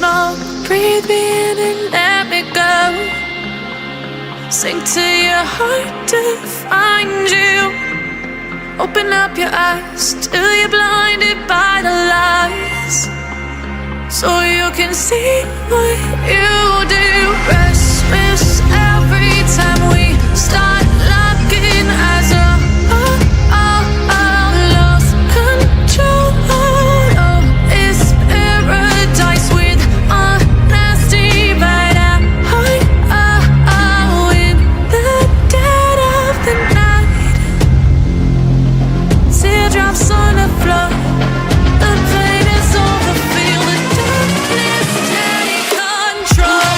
smoke, breathe me in and let me go. Sink to your heart to find you. Open up your eyes till you're blinded by the lies, so you can see what you do. Restless every time we start locking eyes. Lost control. Oh, it's paradise with honesty, but in the dead of the night. Teardrops on the floor. The pain is over. Feel the darkness take control.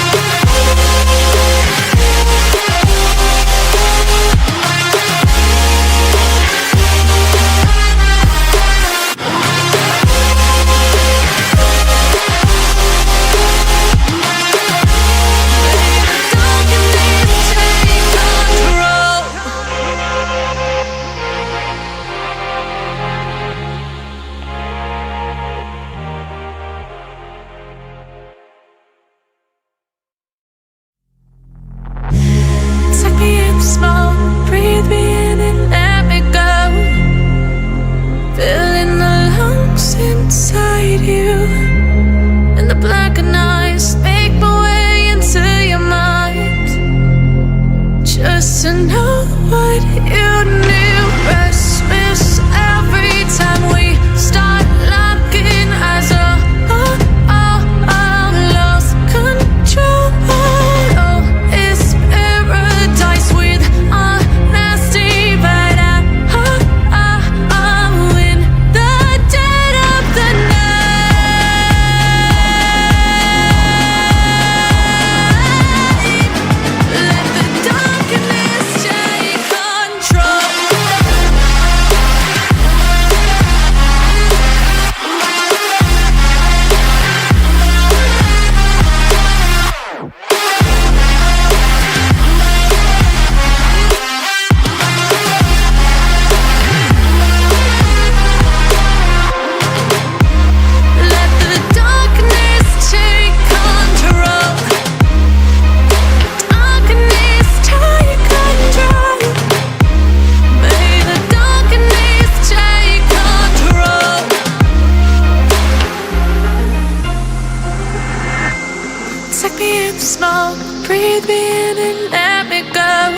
Take me in the smoke, breathe me in and let me go. Filling the lungs inside you, and the blackened eyes make my way into your mind, just to know what you knew. Restless every time we start locking eyes. Lost control. Oh, it's paradise with honesty, but I'm in the dead of the night. Let the darkness take control. Let the darkness take control. Darkness take control. May the darkness take control. Take me in the smoke, breathe me in and let me go.